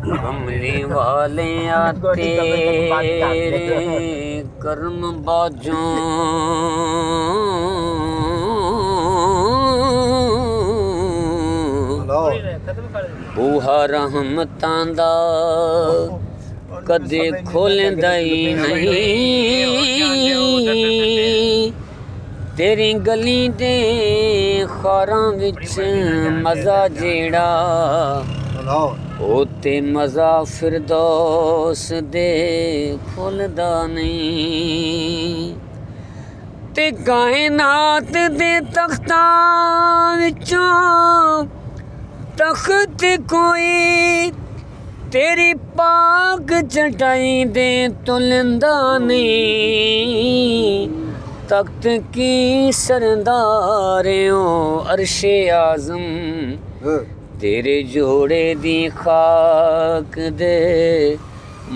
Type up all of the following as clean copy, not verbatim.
कमली वाले तेरे कर्म बाजों बूहा रहमतां दा कदे खोलदा ही नहीं तेरी गली दे खारां विच मज़ा जेड़ा ओ ते मज़ा फिरदौस दे खुलदा नहीं ते कायनात दे तख्तां विचों तख्त कोई तेरी पाक चटाई दे तुलंदा नहीं तख्त की सरदारियों अर्शे आज़म तेरे जोड़े दी खाक दे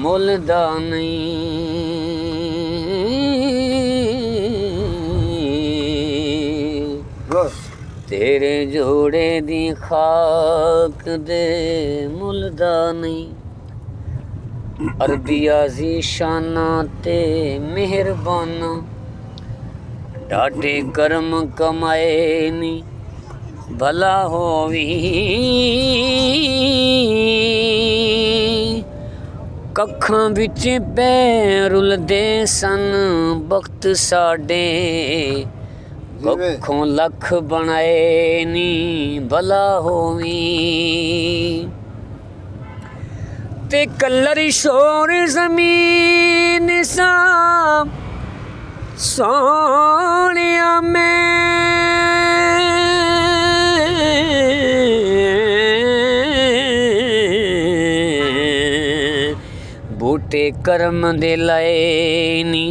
मुलदा नहीं तेरे जोड़े दी खाक दे मुलदा नहीं अरबिया ज़ीशाना ते मेहरबाना डाटे कर्म कमाए नी भला होवी कखां विच पैरुलदे सन वक्त साडे कखों लख बनाए नी भला होवी ते कलर शोर ज़मीन सा सोनिया मैं बूटे कर्म दे लाए नी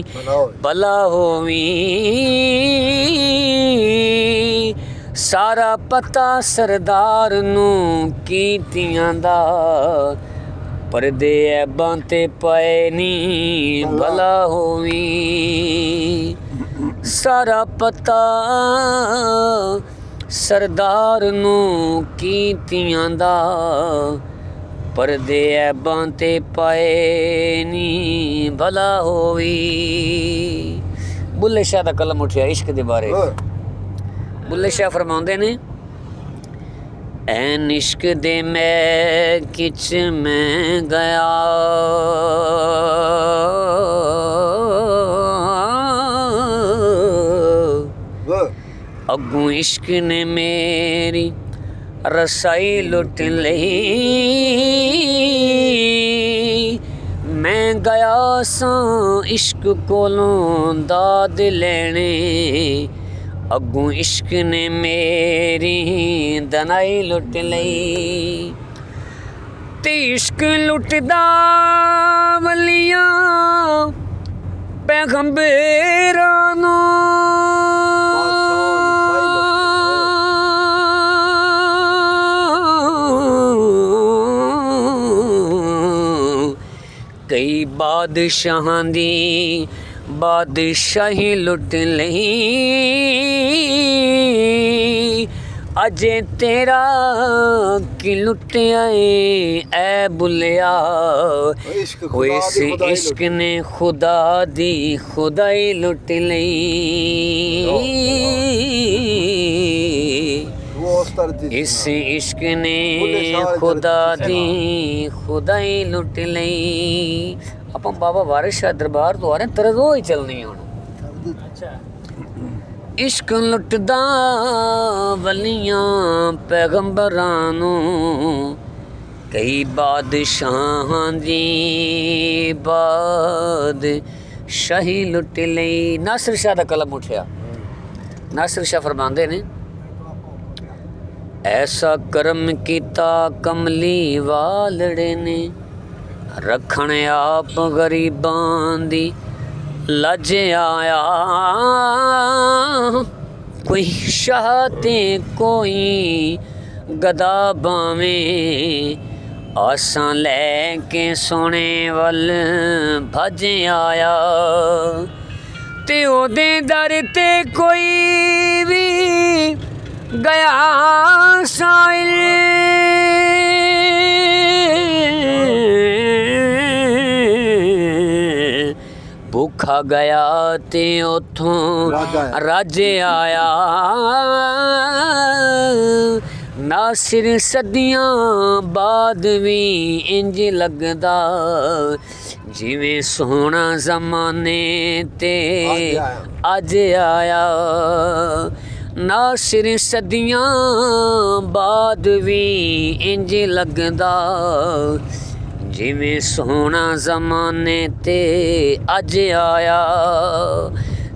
भला होवी सारा पता सरदार नू कीतियां दा परदे ऐबां ते पाए नी भला होवी सारा पता सरदार नू कीतियां दा परदे ऐबां ते पाए नी भला होवी बुल्ले शाह दा कलम उठिया इश्क दे बारे बुल्ले शाह फरमाउंदे ने ऐन इश्क दे मैं किच मैं गया अगू इश्क ने मेरी रसाई लुट लई मैं गया सां इश्क कोलों दाद लेने अगू इश्क ने मेरी दनाई लुट लई ते इश्क लुटदा वलियां पैगंबरां नूं कई बादशाहां दी बादशाही लुट लई अजे तेरा की लुटिया ऐ बुलिया ओ इस इश्क ने खुदा दी खुदाई लुट लई इस इश्क ने खुदा दी खुदाई लुट लई ਆਪਾਂ ਬਾਬਾ ਵਾਰਿਸ ਸ਼ਾਹ ਦਰਬਾਰ ਤੋਂ ਆ ਰਹੇ ਤਰਜ਼ ਉਹ ਹੀ ਚੱਲਣੀ ਹੁਣ ਇਸ਼ਕ ਲੁੱਟਦਾ ਵਲੀਆਂ ਪੈਗੰਬਰਾਂ ਨੂੰ ਕਈ ਬਾਦਸ਼ਾਹਾਂ ਦੀ ਬਾਦਸ਼ਾਹੀ ਲੁੱਟ ਲਈ ਨਾਸਿਰ ਸ਼ਾਹ ਦਾ ਕਲਮ ਉੱਠਿਆ ਨਾਸਿਰ ਸ਼ਾਹ ਫਰਮਾਉਂਦੇ ਨੇ ਐਸਾ ਕਰਮ ਕੀਤਾ ਕਮਲੀ ਵਾਲੜੇ ਨੇ रखण आप गरीबां दी लज आया कोई शाह ते कोई गदा बावें आसां लैके सोने वल भज आया ते ओदे दर ते कोई भी गया साइल ਔਖਾ ਗਿਆ ਤੇ ਉਥੋਂ ਰੱਜ ਆਇਆ ਨਾਸਿਰ ਸਦੀਆਂ ਬਾਅਦ ਵੀ ਇੰਜ ਲੱਗਦਾ ਜਿਵੇਂ ਸੋਹਣਾ ਜ਼ਮਾਨੇ ਤੇ ਅੱਜ ਆਇਆ ਨਾਸਿਰ ਸਦੀਆਂ ਬਾਅਦ ਵੀ ਇੰਜ ਲੱਗਦਾ ਜਿਵੇਂ ਸੋਹਣਾ ਜ਼ਮਾਨੇ ਤੇ ਅੱਜ ਆਇਆ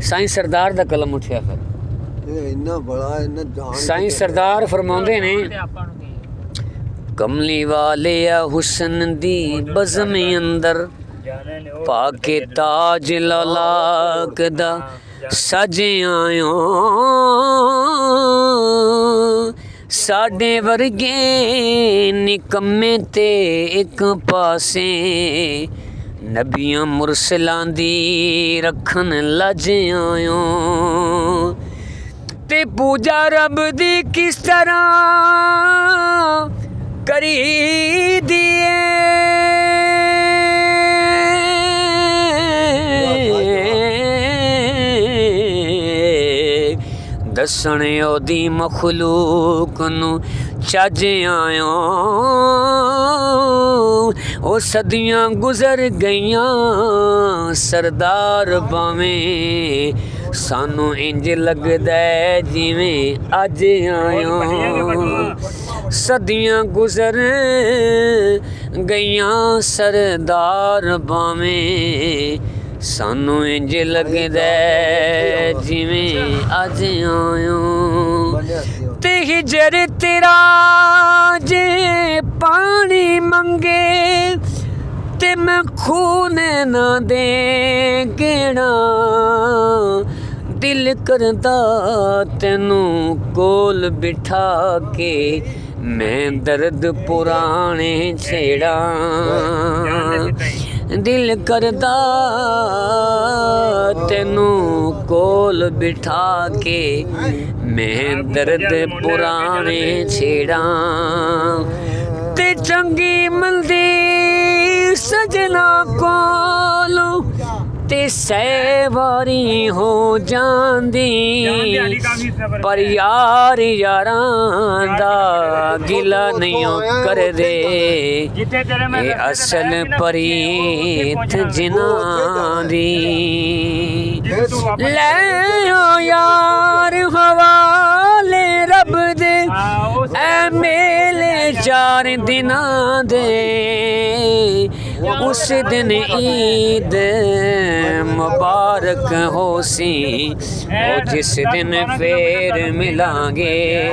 ਸਾਈਂ ਸਰਦਾਰ ਦਾ ਕਲਮ ਉੱਠਿਆ ਫਿਰ ਇੰਨਾ ਬੜਾ ਇੰਨਾ ਜਾਨ ਸਾਈਂ ਸਰਦਾਰ ਫਰਮਾਉਂਦੇ ਨੇ ਕਮਲੀ ਵਾਲਿਆ ਹੁਸਨ ਦੀ ਬਜ਼ਮ ਅੰਦਰ ਪਾ ਕੇ ਤਾਜ ਲਾਲਾਕ ਦਾ ਸਜ ਆਇਓ ਸਾਡੇ ਵਰਗੇ ਨਿਕੰਮੇ ਤੇ ਇੱਕ ਪਾਸੇ ਨਬੀਆਂ ਮੁਰਸਲਾਂ ਦੀ ਰੱਖਣ ਲੱਜ ਆਇਓ ਤੇ ਪੂਜਾ ਰੱਬ ਦੀ ਕਿਸ ਤਰ੍ਹਾਂ ਕਰੀ ਦੀਏ ਦੱਸਣ ਉਹਦੀ ਮਖਲੂਕ ਨੂੰ ਚੱਜ ਆਇਓ ਉਹ ਸਦੀਆਂ ਗੁਜ਼ਰ ਗਈਆਂ ਸਰਦਾਰ ਬਾਵੇਂ ਸਾਨੂੰ ਇੰਜ ਲੱਗਦਾ ਜਿਵੇਂ ਅੱਜ ਆਇਓ ਸਦੀਆਂ ਗੁਜ਼ਰ ਗਈਆਂ ਸਰਦਾਰ ਬਾਵੇਂ ਸਾਨੂੰ ਇੰਜ ਲੱਗਦਾ ਜਿਵੇਂ ਅੱਜ ਆਇਓ ਤੇ ਹਿਜਰ ਤੇਰਾ ਜੇ ਪਾਣੀ ਮੰਗੇ ਤੇ ਮੈਂ ਖੂਨ ਨਾ ਦੇ ਗੇੜਾ ਦਿਲ ਕਰਦਾ ਤੈਨੂੰ ਕੋਲ ਬਿਠਾ ਕੇ ਮੈਂ ਦਰਦ ਪੁਰਾਣੇ ਛੇੜਾਂ ਦਿਲ ਕਰਦਾ ਤੈਨੂੰ ਕੋਲ ਬਿਠਾ ਕੇ ਮੈਂ ਦਰਦ ਪੁਰਾਣੇ ਛੇੜਾਂ ਤੇ ਚੰਗੀ ਮੰਦੀ ਸਜਣਾ ਕੋਲੋਂ ਤੇ ਸਹਿਵਾਰੀ ਹੋ ਜਾਂਦੀ ਪਰ ਯਾਰ ਯਾਰਾਂ ਦਾ ਗਿਲਾ ਨਹੀਂ ਕਰਦੇ ਇਹ ਅਸਲ ਪ੍ਰੀਤ ਜਿਨ੍ਹਾਂ ਦੀ ਲੈ ਓ ਯਾਰ ਹਵਾਲੇ ਰੱਬ ਦੇ ਐ ਮੇਲੇ 4 ਦਿਨਾਂ ਦੇ ਉਸ ਦਿਨ ਈਦ ਮੁਬਾਰਕ ਹੋਸੀ ਉਹ ਜਿਸ ਦਿਨ ਫੇਰ ਮਿਲਾਂਗੇ।